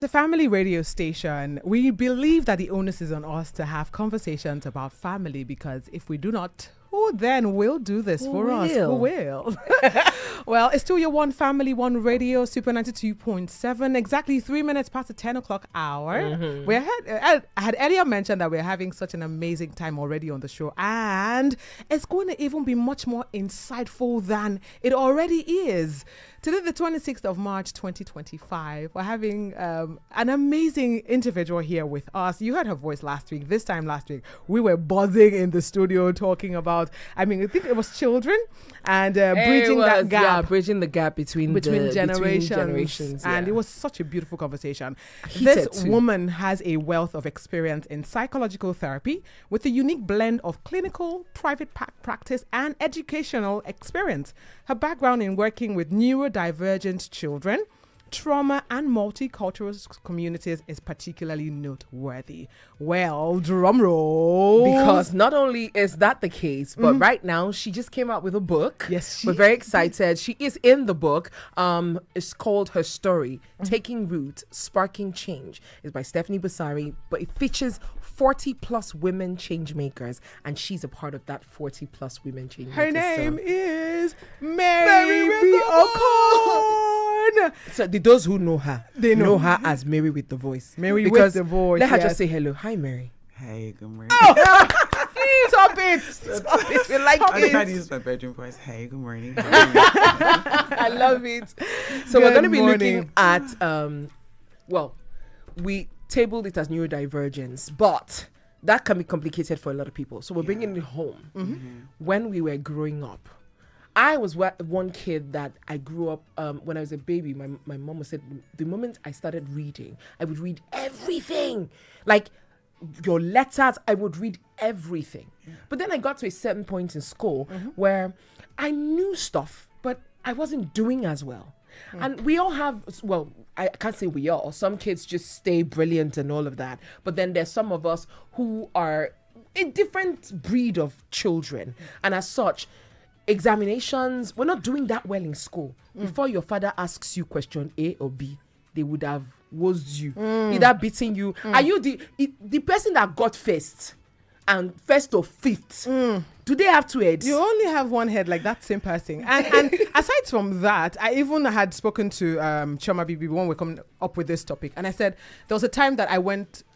The family radio station, we believe that the onus is on us to have conversations about family, because if we do not, who then will do this for us? Who will? Well, it's still your one family, one radio, Super 92.7, exactly 3 minutes past the 10 o'clock hour. I had earlier mentioned that we're having such an amazing time already on the show, and it's going to even be much more insightful than it already is. Today, the 26th of March, 2025, we're having an amazing individual here with us. You heard her voice last week. This time last week, we were buzzing in the studio talking about, I think it was children and bridging that gap. Yeah, bridging the gap between generations. And it was such a beautiful conversation. This woman has a wealth of experience in psychological therapy with a unique blend of clinical, private practice, and educational experience. Her background in working with neurodivergent children, trauma, and multicultural communities is particularly noteworthy. Well, drum roll. Because not only is that the case, but right now she just came out with a book. Yes, we're very excited. She is in the book. It's called Her Story, Taking Root, Sparking Change. It's by Stephanie Basari, but it features 40 plus women change makers, and she's a part of that 40 plus women change makers. Her name is Mary O'Corn. So those who know her, they know her as Mary with the voice. Mary with the voice. Let her just say hello. Hi, Mary. Hey, good morning. Stop it. We like I'm it. trying to use my bedroom voice. Hey, good morning. I love it. So we're going to be looking at, we tabled it as neurodivergence, but that can be complicated for a lot of people. So we're bringing it home. When we were growing up, I was one kid that I grew up, when I was a baby, my mom said, the moment I started reading, I would read everything. Like your letters, I would read everything. But then I got to a certain point in school where I knew stuff, but I wasn't doing as well. And we all have, I can't say we all, some kids just stay brilliant and all of that. But then there's some of us who are a different breed of children. And as such, examinations, we're not doing that well in school. Before your father asks you question A or B, they would have was you, either beating you. Are you the person that got first and first or fifth? Do they have two heads? You only have one head, like that same person. And aside from that, I even had spoken to Choma Bibi when we're coming up with this topic. And I said, there was a time that I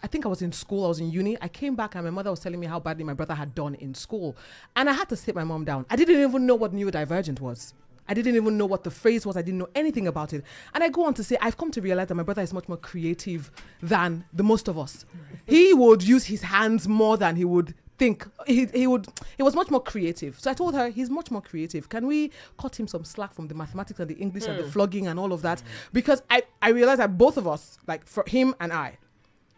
think I was in school, I was in uni. I came back and my mother was telling me how badly my brother had done in school. And I had to sit my mom down. I didn't even know what neurodivergent was. I didn't even know what the phrase was. I didn't know anything about it. And I go on to say, I've come to realize that my brother is much more creative than the most of us. He would use his hands more than he would think. He was much more creative. So I told her, he's much more creative. Can we cut him some slack from the mathematics and the English and the flogging and all of that? Because I realized that both of us, like for him and I,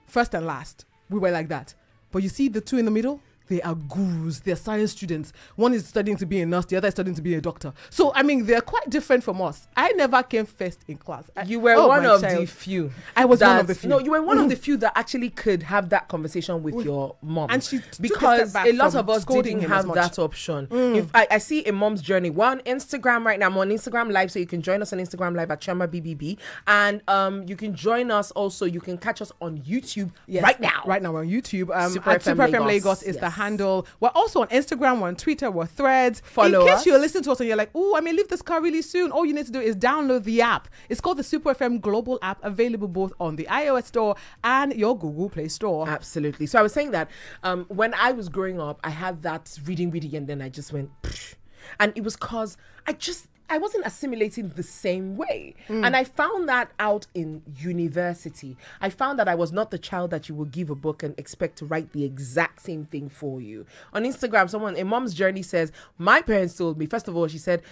first and last, we were like that. But you see the two in the middle? They are gurus. They're science students. One is studying to be a nurse. The other is studying to be a doctor. So, they're quite different from us. I never came first in class. You were one of the few. I was one of the few. No, you were one of the few that actually could have that conversation with your mom. And she because a lot of us didn't have that option. If I see a mom's journey. We're on Instagram right now. I'm on Instagram Live, so you can join us on Instagram Live at Chama BBB. And you can join us also. You can catch us on YouTube right now. Right now we're on YouTube. Super at Super FM Lagos is the handle. We're also on Instagram, we're on Twitter, we're Threads. Follow in case us. you're listening to us and you're like, I may leave this car really soon. All you need to do is download the app. It's called the Super FM Global app, available both on the iOS store and your Google Play Store. Absolutely. So I was saying that when I was growing up, I had that reading, and then I just went, psh. And it was because I wasn't assimilating the same way. And I found that out in university. I found that I was not the child that you will give a book and expect to write the exact same thing for you. On Instagram, a mom's journey says, my parents told me, first of all, she said,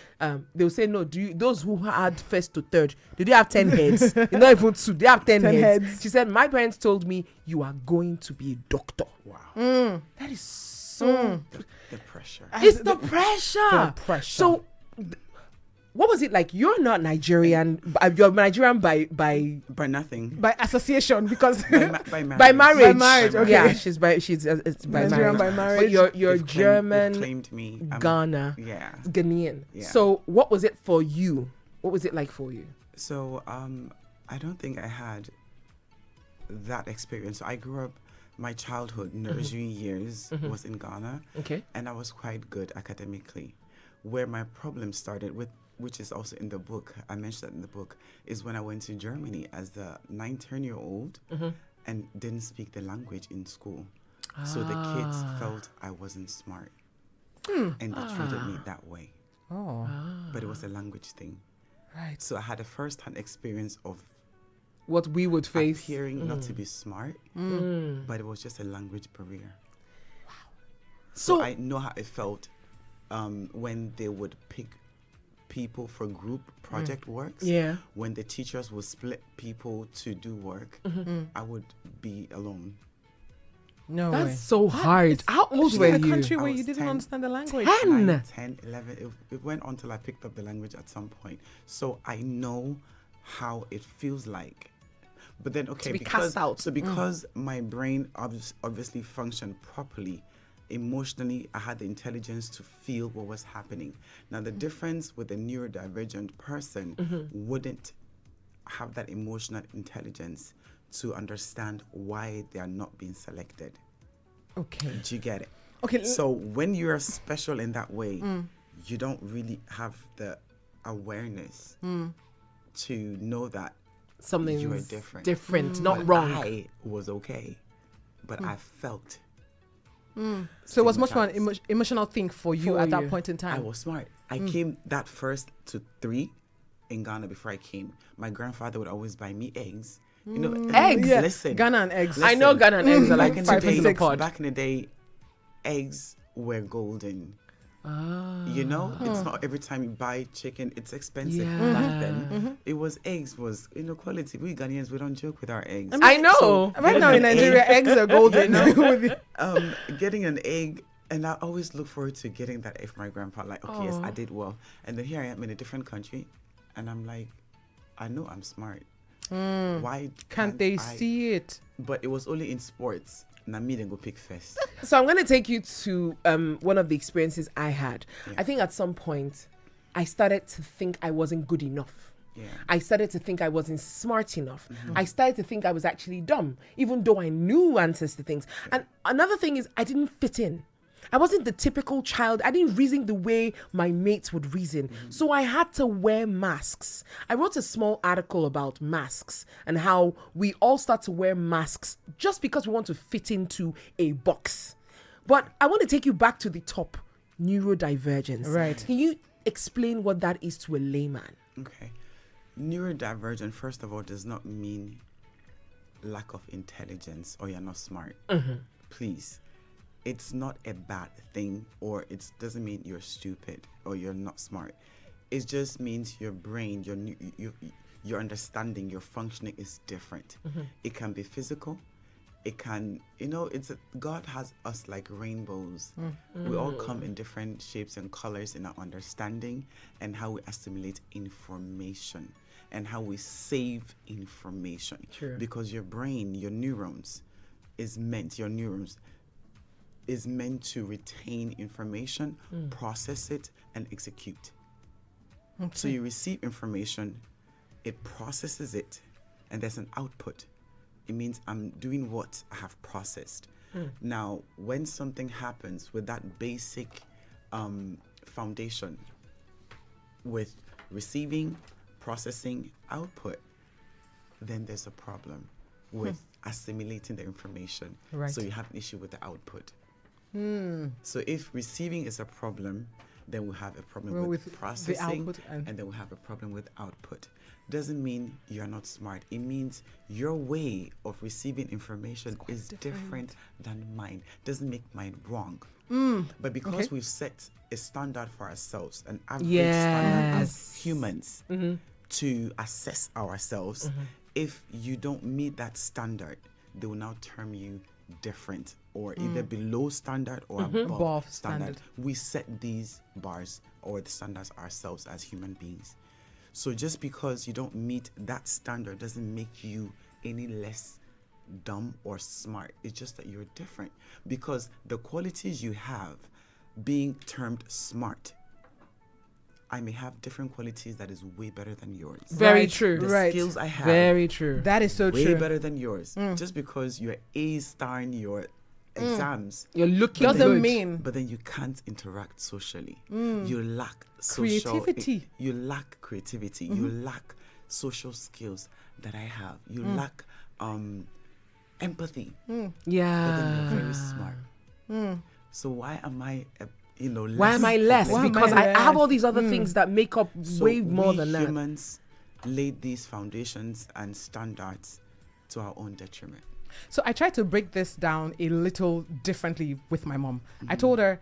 they'll say, no, those who had first to third, do they have 10 heads? Not even two, they have 10 heads. She said, my parents told me, you are going to be a doctor. Wow. That is so... The pressure. It's the pressure. The pressure. So... what was it like? You're not Nigerian. You're Nigerian by nothing. By association, because By marriage. by marriage. By marriage, okay. Yeah, it's by Nigerian marriage. by marriage. But you're They've German, claimed me. Ghana, Yeah. Ghanaian. Yeah. So what was it for you? What was it like for you? So I don't think I had that experience. So I grew up, my childhood, nursery years was in Ghana. Okay. And I was quite good academically. Where my problem started with, which is also in the book, I mentioned that in the book, is when I went to Germany as a 9-10-year-old and didn't speak the language in school. So the kids felt I wasn't smart. And they treated me that way. Oh, But it was a language thing. right. So I had a first-hand experience of What we would face. appearing not to be smart, but it was just a language barrier. So I know how it felt when they would pick people for group project works. Yeah. When the teachers would split people to do work, I would be alone. No That's way. so hard. How old were In a you? country I where you was didn't 10. understand the language. 10. 9, 10, 11. It went on till I picked up the language at some point. So I know how it feels like. But then, okay, be because cast out. So because my brain obviously functioned properly, emotionally, I had the intelligence to feel what was happening. Now, the difference with a neurodivergent person wouldn't have that emotional intelligence to understand why they are not being selected. Okay. Do you get it? Okay. So when you're special in that way, you don't really have the awareness to know that Something you are different. different, not But wrong. I was okay, but I felt So it was stigmatized. much more an emotional thing for you For at that you. point in I time. was smart. I came that first to 3 in Ghana before I came. My grandfather would always buy me eggs. You know, Eggs? Yeah, Listen, Ghana and eggs. I know Ghana and eggs are back like in 5 the and day, 6 pod. back in the day, eggs were golden. You know, it's not every time you buy chicken, it's expensive. Yeah. Back then, it was eggs was quality. We Ghanaians, we don't joke with our eggs. I know. Right now in Nigeria, eggs are golden. With the- Getting an egg, and I always look forward to getting that egg from my grandpa. Like, okay, yes, I did well. And then here I am in a different country, and I'm like, I know I'm smart. Why Can't they I? see it? But it was only in sports. Now me then go pick first. So I'm going to take you to one of the experiences I had. I think at some point, I started to think I wasn't good enough. Yeah. I started to think I wasn't smart enough. I started to think I was actually dumb, even though I knew answers to things. And another thing is I didn't fit in. I wasn't the typical child. I didn't reason the way my mates would reason. So I had to wear masks. I wrote a small article about masks and how we all start to wear masks just because we want to fit into a box. But I want to take you back to the top, neurodivergence. Right. Can you explain what that is to a layman? Okay. Neurodivergent, first of all, does not mean lack of intelligence or you're not smart. Please. It's not a bad thing, or it doesn't mean you're stupid or you're not smart. It just means your brain, your understanding, your functioning is different. It can be physical. It can, God has us like rainbows. We all come in different shapes and colors in our understanding and how we assimilate information and how we save information. True. Because your brain, your neurons is meant to retain information, process it, and execute. So you receive information, it processes it, and there's an output. It means I'm doing what I have processed. Now, when something happens with that basic foundation, with receiving, processing, output, then there's a problem with assimilating the information. Right. So you have an issue with the output. So if receiving is a problem, then we have a problem with the processing, output and- then we have a problem with output. Doesn't mean you're not smart. It means your way of receiving information is different than mine. Doesn't make mine wrong. But because we've set a standard for ourselves, an average standard as humans, to assess ourselves, if you don't meet that standard, they will now term you different or either below standard or above standard. We set these bars or the standards ourselves as human beings. So just because you don't meet that standard doesn't make you any less dumb or smart. It's just that you're different, because the qualities you have being termed smart I may have different qualities that is way better than yours. Very Right, true. The right. skills I have Very true. That is so way true. better than yours. Just because you're A-star in your exams, You're looking Doesn't good. mean but then you can't interact socially. You lack social, Creativity. You lack creativity. You lack social skills that I have. You lack empathy. But then Yeah. you're very smart. So why am I, less? Why am I less? Why am Because I I have less? all these other things that make up So way more we than that. humans laid these foundations and standards to our own detriment. So I tried to break this down a little differently with my mom. I told her,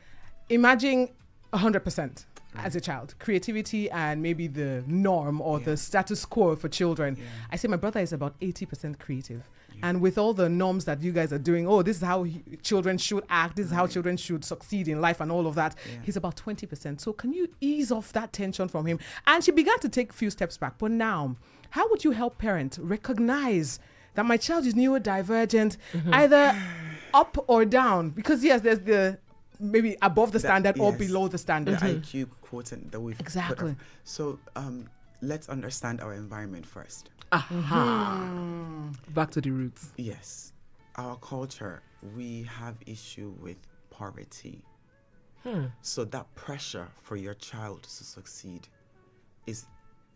imagine 100% as a child, creativity and maybe the norm or the status quo for children. I say my brother is about 80% creative. And with all the norms that you guys are doing, this is how children should act, this is how children should succeed in life and all of that, he's about 20%. So can you ease off that tension from him? And she began to take a few steps back. But now, how would you help parents recognize that my child is neurodivergent, either up or down? Because yes, there's the maybe above the standard or below the standard. The IQ quotient that we've put Exactly. up. So let's understand our environment first. Back to the roots. Yes, our culture, we have issue with poverty. So that pressure for your child to succeed is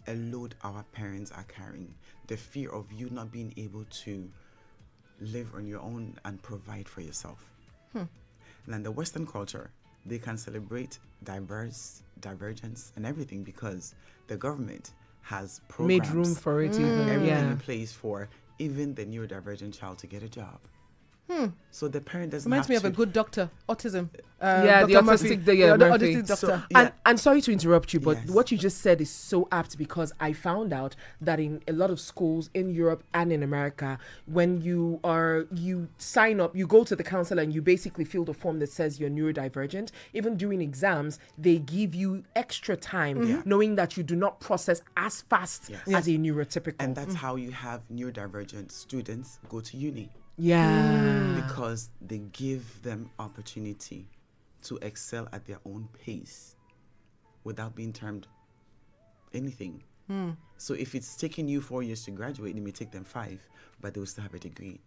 a load our parents are carrying. The fear of you not being able to live on your own and provide for yourself. And in the Western culture, they can celebrate divergence and everything because the government has programs, Made room for it even. everything in place for even the neurodivergent child to get a job. So the parent doesn't Reminds have me to. of a good doctor, autism. Yeah, the Dr. Murphy, autistic, the Murphy. autistic doctor. So, yeah. And sorry to interrupt you, but Yes. what you just said is so apt because I found out that in a lot of schools in Europe and in America, when you sign up, you go to the counselor and you basically fill the form that says you're neurodivergent. Even during exams, they give you extra time knowing that you do not process as fast as a neurotypical. And that's how you have neurodivergent students go to uni. Because they give them opportunity to excel at their own pace without being termed anything. So if it's taking you 4 years to graduate, it may take them 5, but they will still have a degree.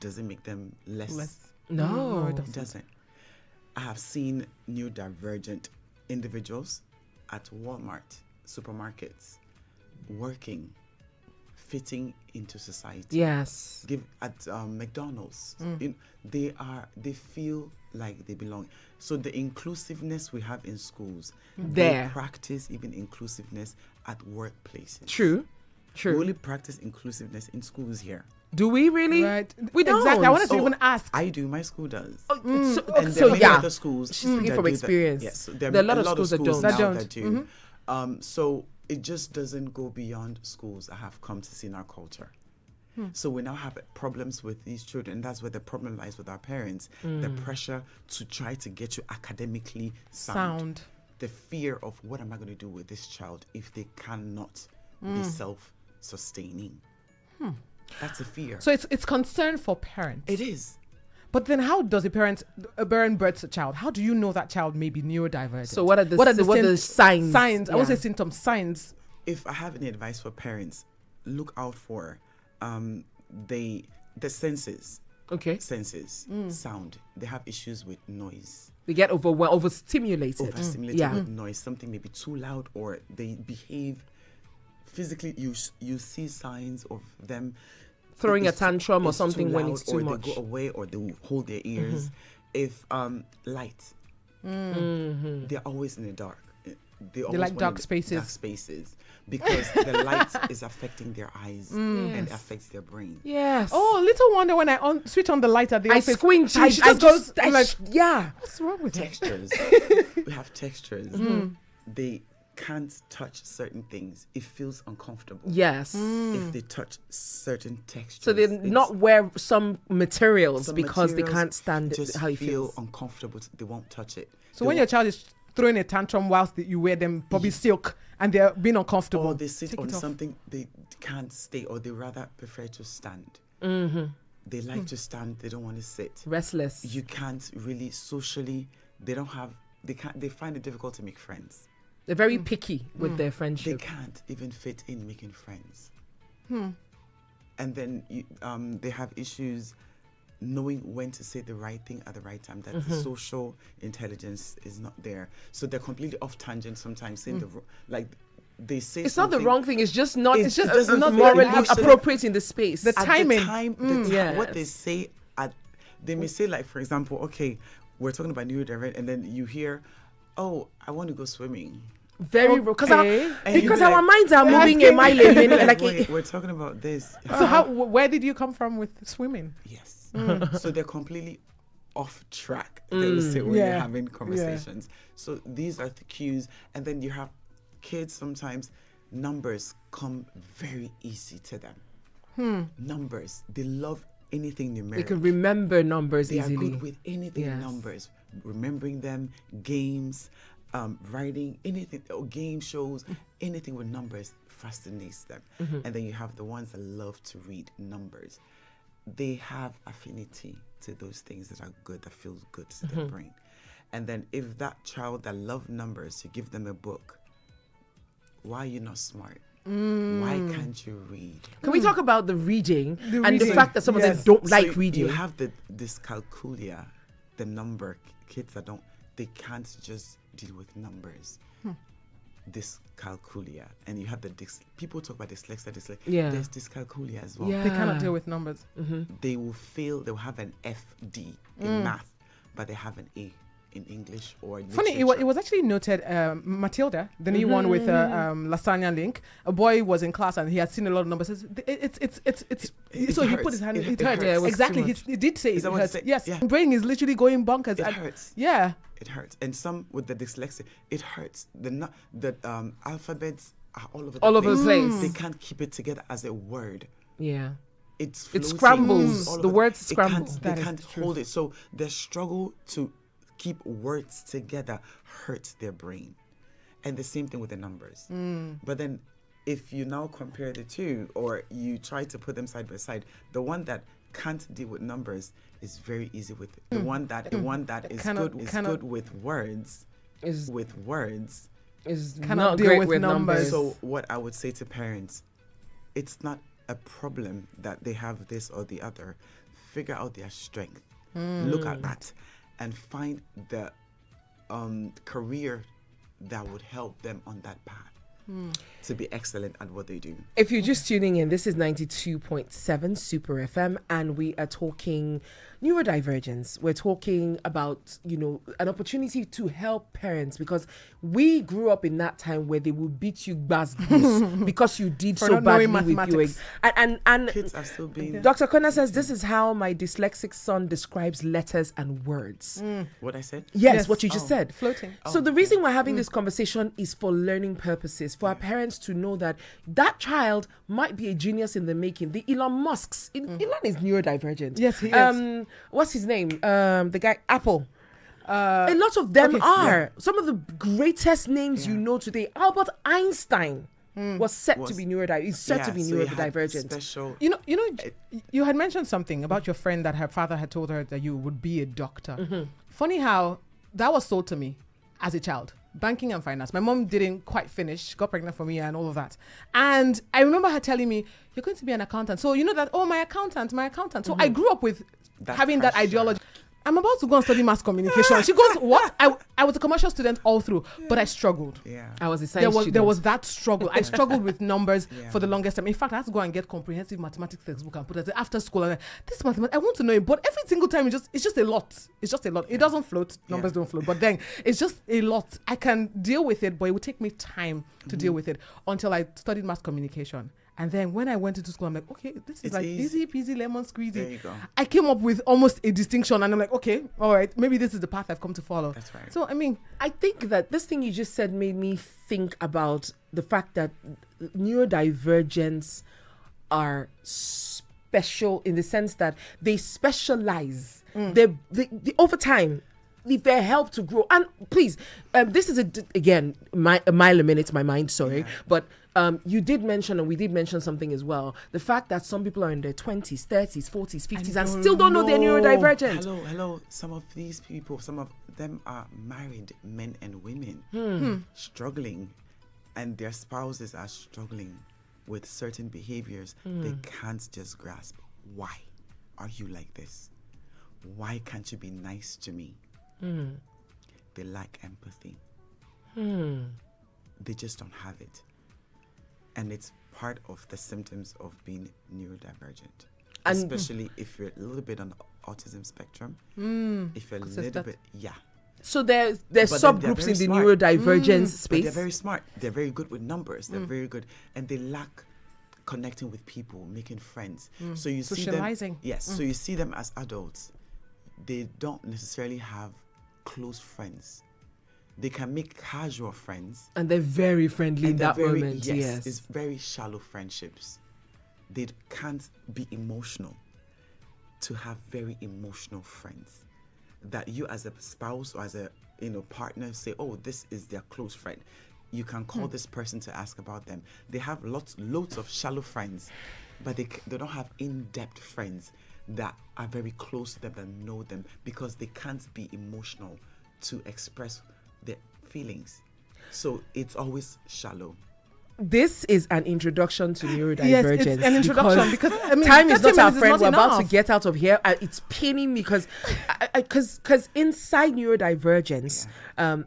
Does it make them less? No. It doesn't. I have seen neurodivergent individuals at Walmart, supermarkets, working, fitting into society. Yes. Give at McDonald's. They feel like they belong. So the inclusiveness we have in schools, There. they practice even inclusiveness at workplaces. True. We only practice inclusiveness in schools here. Do we really? Right. We don't. Exactly. I wanted to Oh, even ask. I do. My school does. So, And so there are many yeah. other schools. She's speaking that from do that. experience. Yes, so There are a lot of schools that don't. now That don't. that do. So it just doesn't go beyond schools. I have come to see in our culture. So we now have problems with these children. That's where the problem lies with our parents. The pressure to try to get you academically sound. The fear of what am I going to do with this child if they cannot be self-sustaining. That's a fear. So it's concern for parents. It is. But then how does a parent births a child? How do you know that child may be neurodivergent? So what are the signs? Signs. I would Yeah. say symptoms. Signs. If I have any advice for parents, look out for the senses. Okay. Senses, sound. They have issues with noise. They get overstimulated. Overstimulated with noise. Something may be too loud, or they behave physically. You see signs of them Throwing a it's too- tantrum or it's something too when loud, it's too or much. they go away, or they will hold their ears. If light, they're always in the dark. They always like want dark in spaces. Dark spaces, because the light is affecting their eyes and Yes. affects their brain. Yes. Oh, little wonder when I switch on the light at the I office. squint. I She just just goes like, yeah. what's wrong with it? Textures. We have textures. They can't touch certain things. It feels uncomfortable. Yes. If they touch certain textures. So they it's- not wear some materials some because they materials can't stand just how it feel feels. uncomfortable. They won't touch it. So They when your won't- child is throwing a tantrum whilst you wear them probably silk and they're being uncomfortable, or they sit take on it off. something they can't stay, or they rather prefer to stand. They like to stand. They don't want to sit. Restless. You can't really socially. They don't have. They can't. They find it difficult to make friends. They're very picky with their They friendship. can't even fit in making friends. And then they have issues knowing when to say the right thing at the right time, that the social intelligence is not there. So they're completely off tangent sometimes, saying they say It's not the something- wrong thing. It's just not. It's just doesn't not fit morally in. Absolutely. appropriate in the space. The at timing. the time, what they Yes. say they may say, like, for example, okay, we're talking about neurodivergent, and then you hear, oh, I want to go swimming. Very because Okay. And you'd because be our like, minds are Yeah, moving asking- a mile a minute. Like wait, we're talking about this. So where did you come from with swimming? Yes. So they're completely off track, they will say, when Yeah. you're having conversations. So these are the cues. And then you have kids, sometimes numbers come very easy to them. Numbers. They love anything they numeric. can remember numbers They are easily. good with anything Yes. numbers. Remembering them, games, writing, anything, or game shows, anything with numbers fascinates them. And then you have the ones that love to read numbers. They have affinity to those things that are good, that feels good to their brain. And then if that child that loves numbers, you give them a book, why are you not smart? Why can't you read? Can we talk about the reading and the reading. fact that some of them Yes. don't So like reading? You have the dyscalculia, the number kids that they can't just deal with numbers. Dyscalculia, and you have people talk about dyslexia. Yeah. There's dyscalculia as well. Yeah. They cannot deal with numbers. They will fail. They'll have an FD in math, but they have an A in English or Funny, literature. it was actually noted. Matilda, the new one with lasagna link. A boy was in class and he had seen a lot of numbers. It So he hurts. put his hand. It It hurt. hurts. Yeah, it was Exactly. too He did say Is it that what it hurts. said? Yes. Yeah. Brain is literally going bonkers. It and- hurts. Yeah. It hurts, and some with the dyslexia, it hurts. The alphabets are all over the All place. over the place. They can't keep it together as a word. Yeah. It's It floating scrambles. all The over. words They scramble. can't, That they is can't true. hold it. So their struggle to keep words together hurts their brain, and the same thing with the numbers. But then, if you now compare the two, or you try to put them side by side, the one that can't deal with numbers is very easy with it. The one that is Cannot- good is cannot- good with words. Is Is Cannot not deal great with with numbers. numbers. so what I would say to parents, it's not a problem that they have this or the other. Figure out their strength. Look at that and find the career that would help them on that path to be excellent at what they do. If you're just tuning in, this is 92.7 Super FM, and we are talking neurodivergence. We're talking about, an opportunity to help parents, because we grew up in that time where they will beat you because you did For so not knowing badly with your mathematics. and Kids are still being Dr. Kona says this is how my dyslexic son describes letters and words. what I said. Yes, what you just said. Floating. So the reason we're having this conversation is for learning purposes, for our parents to know that that child might be a genius in the making. The Elon Musks, Elon is neurodivergent. Yes, he is. What's his name? The guy, Apple. A lot of them okay, are. Some of the greatest names you know today. Albert Einstein was set to Was- be neurodivergent. He's set to be so you had neurodivergent. special. You had mentioned something about your friend that her father had told her that you would be a doctor. Funny how that was sold to me as a child. Banking and finance. My mom didn't quite finish, got pregnant for me and all of that. And I remember her telling me, you're going to be an accountant. So you know that, my accountant. So I grew up with That having that pressure. ideology. I'm about to go and study mass communication. She goes, what? I was a commercial student all through, but I struggled. Yeah. I was a science student. There was that struggle. I struggled with numbers Yeah. for the longest time. In fact, I had to go and get comprehensive mathematics textbook and put it after school. And this mathematics, I want to know it, but every single time it's just a lot. It's just a lot. It doesn't float. Numbers don't float. But then it's just a lot. I can deal with it, but it would take me time to deal with it until I studied mass communication. And then when I went into school, I'm like, okay, this is It's like easy. easy peasy lemon squeezy. There you go. I came up with almost a distinction, and I'm like, okay, all right, maybe this is the path I've come to follow. That's right. So I mean, I think that this thing you just said made me think about the fact that neurodivergents are special in the sense that they specialize. They over time, if they help to grow. And please, this is again a mile a minute, my mind. Sorry, but you did mention, and we did mention something as well. The fact that some people are in their 20s, 30s, 40s, 50s, and still don't know they're neurodivergent. Hello. Some of these people, some of them are married men and women struggling, and their spouses are struggling with certain behaviors. They can't just grasp. Why are you like this? Why can't you be nice to me? They lack empathy. They just don't have it. And it's part of the symptoms of being neurodivergent. And especially if you're a little bit on the autism spectrum. If you're a little bit, So there's subgroups in the smart. neurodivergence space. But they're very smart. They're very good with numbers. They're very good. And they lack connecting with people, making friends. So you socializing. See them, yes. So you see them as adults. They don't necessarily have close friends. They can make casual friends. And they're very friendly in that moment. Yes. It's very shallow friendships. They can't be emotional to have very emotional friends that you as a spouse or as a partner say, oh, this is their close friend. You can call this person to ask about them. They have loads of shallow friends, but they don't have in-depth friends that are very close to them, that know them, because they can't be emotional to express their feelings. So it's always shallow. This is an introduction to neurodivergence. Yes, it's an introduction because I mean, time is not our friend. Not We're about enough. to get out of here. It's paining me because inside neurodivergence,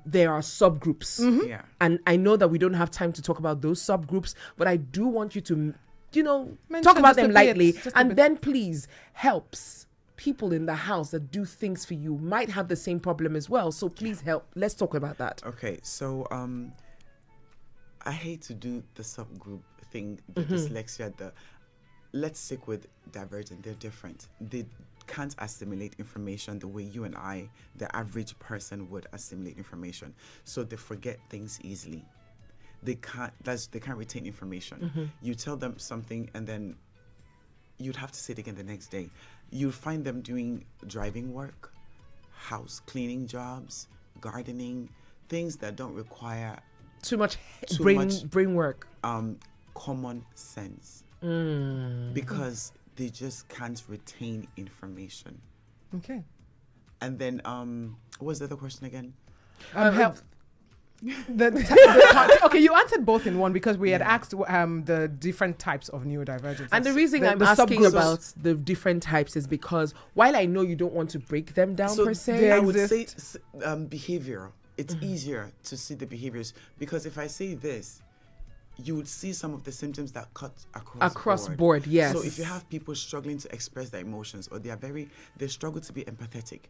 there are subgroups. Yeah. And I know that we don't have time to talk about those subgroups, but I do want you to, Mention talk about just a them bit, lightly, just a and bit. then please helps. People in the house that do things for you might have the same problem as well. So please help. Let's talk about that. Okay, so I hate to do the subgroup thing, the dyslexia, let's stick with divergent. They're different. They can't assimilate information the way you and I, the average person, would assimilate information. So they forget things easily. They can't retain information. You tell them something and then you'd have to say it again the next day. You'll find them doing driving work, house cleaning jobs, gardening, things that don't require Too much Too brain much- brain work. common sense, because they just can't retain information. Okay. And then what was the other question again? Help. Okay, you answered both in one because we had asked the different types of neurodivergence. And the reason I'm the asking subgroups. about the different types is because while I know you don't want to break them down per se, they I would say exist. behavioral. It's easier to see the behaviors, because if I say this, you would see some of the symptoms that cut across board, yes. So if you have people struggling to express their emotions, or they struggle to be empathetic,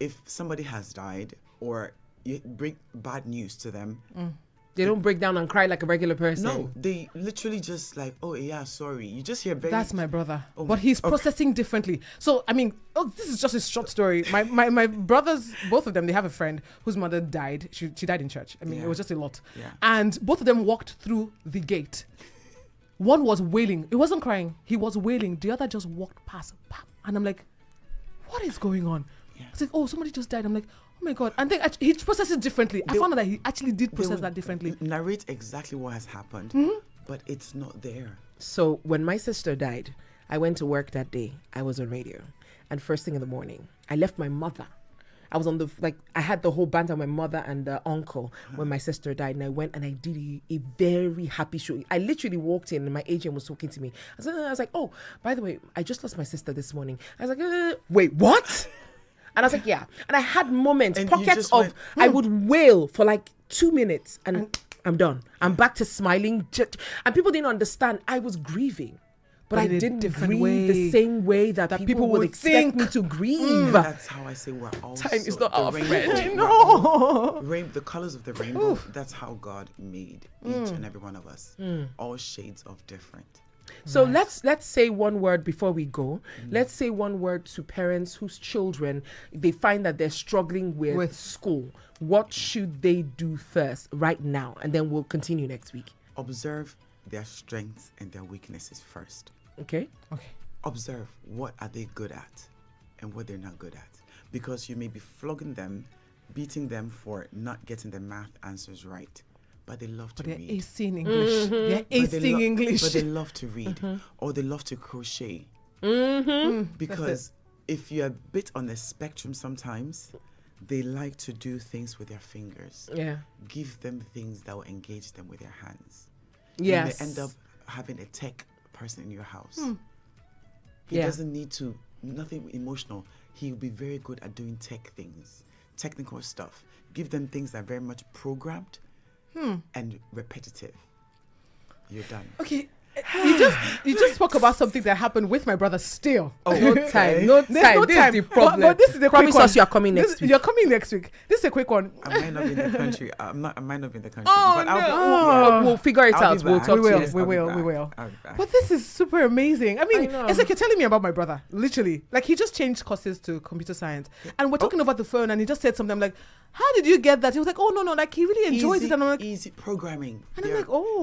if somebody has died or you bring bad news to them, they don't break down and cry like a regular person. no, they literally just like, oh yeah, sorry. You just hear very. That's my brother, Oh but my- he's okay. processing differently. So I mean, this is just a short story. My brothers, both of them, they have a friend whose mother died. She died in church. I mean, Yeah. it was just a lot. Yeah. And both of them walked through the gate. One was wailing. He wasn't crying. He was wailing. The other just walked past. Pam. And I'm like, what is going on? Yeah. It's like, oh, somebody just died. I'm like, oh my God. And then he processes it differently. I found out that he actually did They process would that differently. Narrate exactly what has happened, but it's not there. So when my sister died, I went to work that day. I was on radio. And first thing in the morning, I left my mother. I was on I had the whole band of my mother and uncle when my sister died. And I went and I did a very happy show. I literally walked in and my agent was talking to me. I was like, oh, by the way, I just lost my sister this morning. I was like, wait, what? And I was like, yeah. And I had moments, And you pockets just of, went, I would wail for like 2 minutes and I'm done. I'm back to smiling. And people didn't understand. I was grieving. But I in a didn't different grieve the way same way that people would expect think. me to grieve. That's how I say we're all. Time is not the our rainbow. friend. We're all the colors of the rainbow. That's how God made each and every one of us. All shades of different. So let's say one word before we go. Let's say one word to parents whose children, they find that they're struggling with school. What should they do first right now? And then we'll continue next week. Observe their strengths and their weaknesses first. Okay? Okay. Observe what are they good at and what they're not good at. Because you may be flogging them, beating them for not getting the math answers right. But they love to But they're read. acing English. They're But they acing English. But they love to read. Or they love to crochet. Because if you're a bit on the spectrum sometimes, They like to do things with their fingers. Yeah. Give them things that will engage them with their hands. Yes. You may end up having a tech person in your house. He Yeah. doesn't need to, nothing emotional. He'll be very good at doing tech things, technical stuff. Give them things that are very much programmed and repetitive. You're done. Okay. You just spoke about something that happened with my brother still. Oh, No time. No There's time. no This time. is the problem. But this is the Promise quick one. us you are coming next week. You're coming next week. This is a quick one. I might not be in the country. I might not be in the country. Oh, but no. I'll be, We'll figure it I'll out. be We'll back. talk We to you. will. Yes, We I'll be will. back. We will. I'll be back. But this is super amazing. I mean, know. it's like you're telling me about my brother. Literally, like he just changed courses to computer science, and we're talking over the phone, and he just said something. I'm like, "How did you get that?" He was like, "Oh no, like he really enjoys it," and I'm like, easy programming. and I'm They're- like, "Oh."